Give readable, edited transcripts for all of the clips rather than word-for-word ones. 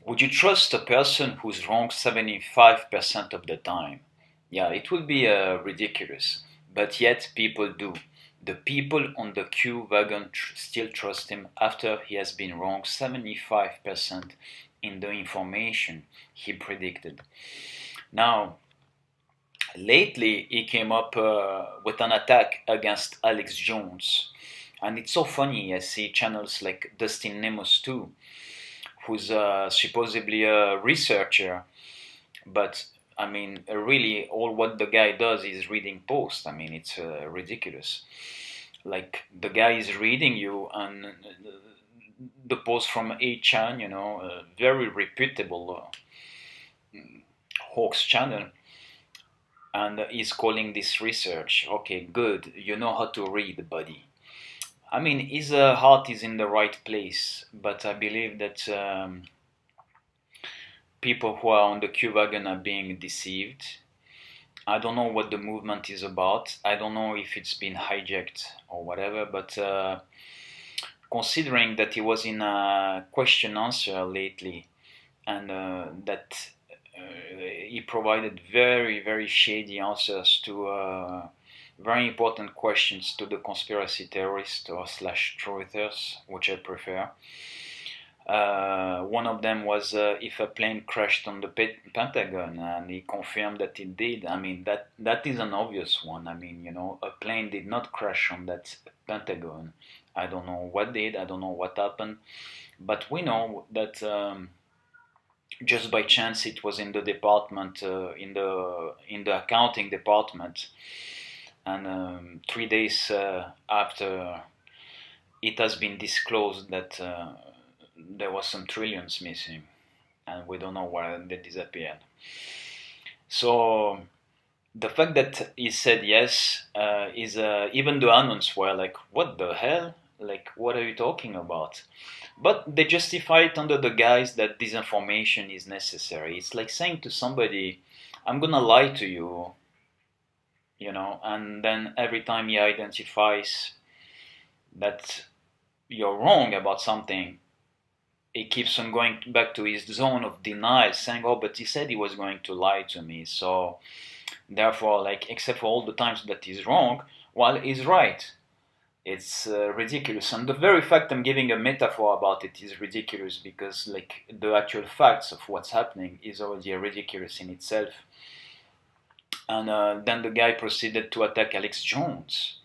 Would you trust a person who's wrong 75% of the time? Yeah, it would be ridiculous. But yet people do. The people on the Q wagon still trust him after he has been wrong 75% in the information he predicted. Now, lately he came up with an attack against Alex Jones. And it's so funny, I see channels like Dustin Nemos too, who's supposedly a researcher, but I mean, really, all what the guy does is reading posts. I mean, it's ridiculous. Like the guy is reading you, and the post from A-chan, very reputable hoax channel, and he's calling this research. Okay, good. You know how to read, buddy. I mean, his heart is in the right place, but I believe that people who are on the Q wagon are being deceived. I don't know what the movement is about. I don't know if it's been hijacked or whatever, but considering that he was in a question answer lately and that he provided very, very shady answers to very important questions to the conspiracy theorists or slash truthers, which I prefer. One of them was if a plane crashed on the Pentagon, and he confirmed that it did. I mean, that is an obvious one. I mean, a plane did not crash on that Pentagon. I don't know what did. I don't know what happened, but we know that just by chance it was in the department, in the accounting department, and 3 days after it has been disclosed that. There was some trillions missing, and we don't know where they disappeared. So the fact that he said yes is even the Anons were like, "What the hell? Like, what are you talking about?" But they justify it under the guise that disinformation is necessary. It's like saying to somebody, "I'm gonna lie to you," and then every time he identifies that you're wrong about something, he keeps on going back to his zone of denial, saying, "Oh, but he said he was going to lie to me." So, therefore, like, except for all the times that he's wrong, well, he's right. It's ridiculous. And the very fact I'm giving a metaphor about it is ridiculous because, like, the actual facts of what's happening is already ridiculous in itself. And then the guy proceeded to attack Alex Jones.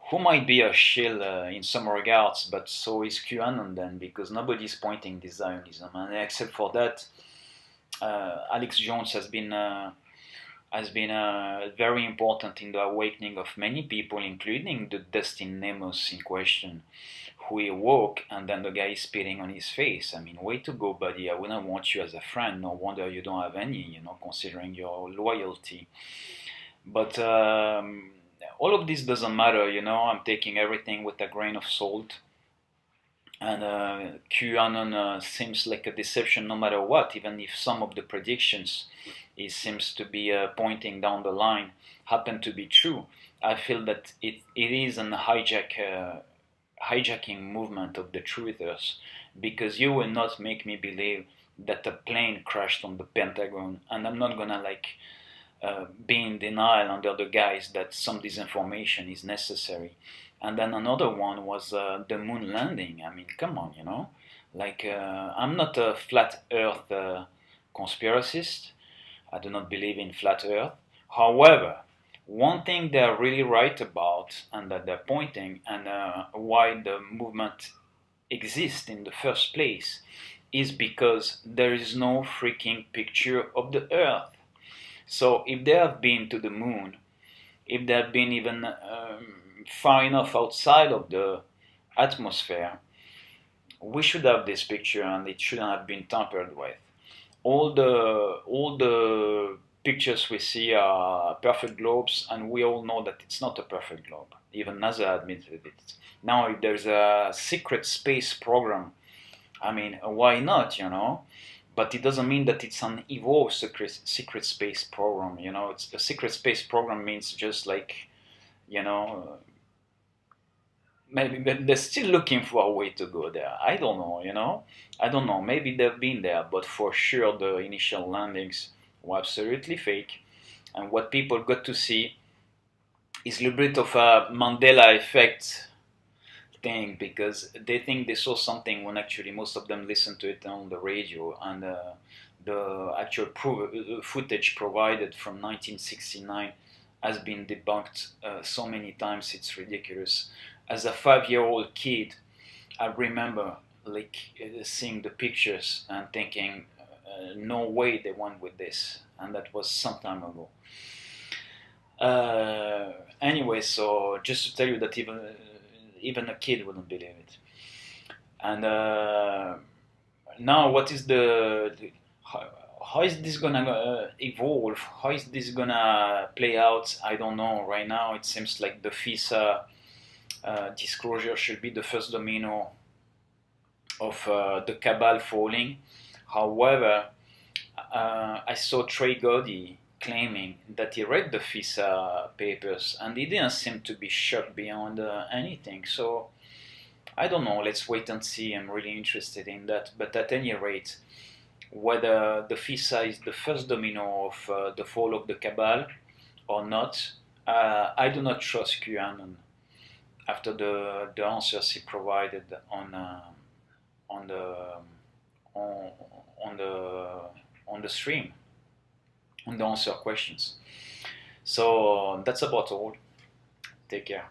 Who might be a shill in some regards, but so is Q Anon then, because nobody's pointing this Zionism, and except for that, Alex Jones has been very important in the awakening of many people, including the Dustin Nemos in question, who he awoke, and then the guy is spitting on his face. I mean, way to go, buddy. I wouldn't want you as a friend. No wonder you don't have any, considering your loyalty. But all of this doesn't matter, I'm taking everything with a grain of salt. And QAnon seems like a deception no matter what, even if some of the predictions it seems to be pointing down the line happen to be true. I feel that it is an hijacking movement of the truthers, because you will not make me believe that a plane crashed on the Pentagon, and I'm not gonna be in denial under the guise that some disinformation is necessary. And then another one was the moon landing. I mean, come on, I'm not a flat earth conspiracist. I do not believe in flat earth. However, one thing they're really right about, and that they're pointing, and why the movement exists in the first place, is because there is no freaking picture of the earth. So if they have been to the moon, if they have been even far enough outside of the atmosphere, we should have this picture, and it shouldn't have been tampered with. All the pictures we see are perfect globes, and we all know that it's not a perfect globe. Even NASA admitted it. Now, if there's a secret space program, I mean, why not, But it doesn't mean that it's an evolved secret space program. It's a secret space program means just like, maybe they're still looking for a way to go there. I don't know, you know. I don't know. Maybe they've been there, but for sure the initial landings were absolutely fake. And what people got to see is a little bit of a Mandela effect thing, because they think they saw something when actually most of them listened to it on the radio, and the actual footage provided from 1969 has been debunked so many times it's ridiculous. As a 5-year-old kid, I remember like seeing the pictures and thinking, no way they went with this, and that was some time ago. Anyway, so just to tell you that even a kid wouldn't believe it. And now, what is how is this gonna evolve? How is this gonna play out? I don't know. Right now, it seems like the FISA disclosure should be the first domino of the cabal falling. However, I saw Trey Gotti claiming that he read the FISA papers and he didn't seem to be shocked beyond anything. So I don't know. Let's wait and see. I'm really interested in that. But at any rate, whether the FISA is the first domino of the fall of the cabal or not, I do not trust Q Anon after the answers he provided on the on, on the on the stream, on the answer questions. So that's about all. Take care.